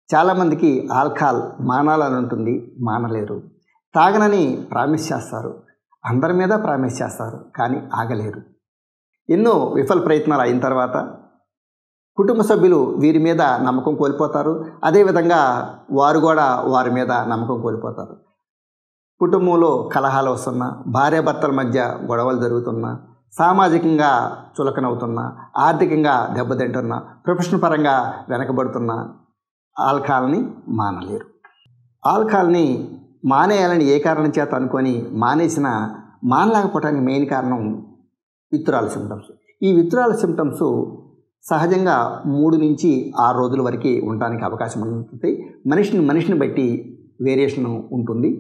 చాలామందికి ఆల్కహాల్ మానాలని ఉంటుంది, మానలేరు. తాగనని ప్రామిస్ చేస్తారు, అందరి మీద ప్రామిస్ చేస్తారు, కానీ ఆగలేరు. ఎన్నో విఫల ప్రయత్నాలు అయిన తర్వాత కుటుంబ సభ్యులు వీరి మీద నమ్మకం కోల్పోతారు. అదేవిధంగా వారు కూడా వారి మీద నమ్మకం కోల్పోతారు. కుటుంబంలో కలహాలు వస్తున్నా, భార్యాభర్తల మధ్య గొడవలు జరుగుతున్నా, సామాజికంగా చులకనవుతున్నా, ఆర్థికంగా దెబ్బతింటున్నా, ప్రొఫెషనల్ పరంగా వెనకబడుతున్నా ఆల్కహాల్ని మానలేరు. ఆల్కహాల్ని మానేయాలని ఏ కారణం చేత అనుకొని మానేసిన మానలేకపోవడానికి మెయిన్ కారణం విత్డ్రాల్ సిమ్టమ్స్. ఈ విత్డ్రాల్ సిమ్టమ్స్ సహజంగా 3 నుంచి 6 రోజుల వరకు ఉండడానికి అవకాశం ఉంటుంది. మనిషిని బట్టి వేరియేషన్ ఉంటుంది.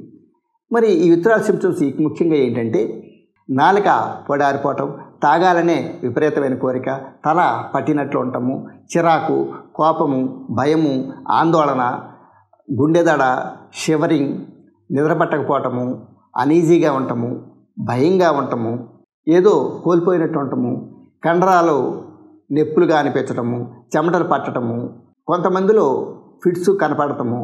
మరి ఈ విత్డ్రాల్ సిమ్టమ్స్ ముఖ్యంగా ఏంటంటే నాలుక పొడారిపోవటం, తాగాలనే విపరీతమైన కోరిక, తల పట్టినట్లు ఉండటము, చిరాకు, కోపము, భయము, ఆందోళన, గుండెదడ, షివరింగ్, నిద్రపట్టకపోవటము, అనీజీగా ఉండటము, భయంగా ఉండటము, ఏదో కోల్పోయినట్టు ఉండటము, కండరాలు నొప్పులుగా అనిపించటము, చెమటలు పట్టడము, కొంతమందిలో ఫిట్స్ కనపడటము,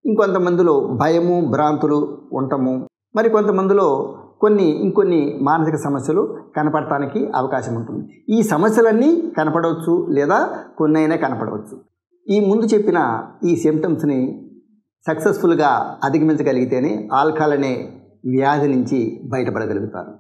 ఇంకొంతమందిలో భయము, భ్రాంతులు ఉండటము, మరి కొంతమందిలో ఇంకొన్ని మానసిక సమస్యలు కనపడటానికి అవకాశం ఉంటుంది. ఈ సమస్యలన్నీ కనపడవచ్చు లేదా కొన్నైనా కనపడవచ్చు. ఈ ముందు చెప్పిన ఈ సిమ్టమ్స్ని సక్సెస్ఫుల్గా అధిగమించగలిగితేనే ఆల్కహాల్ అనే వ్యాధి నుంచి బయటపడగలుగుతారు.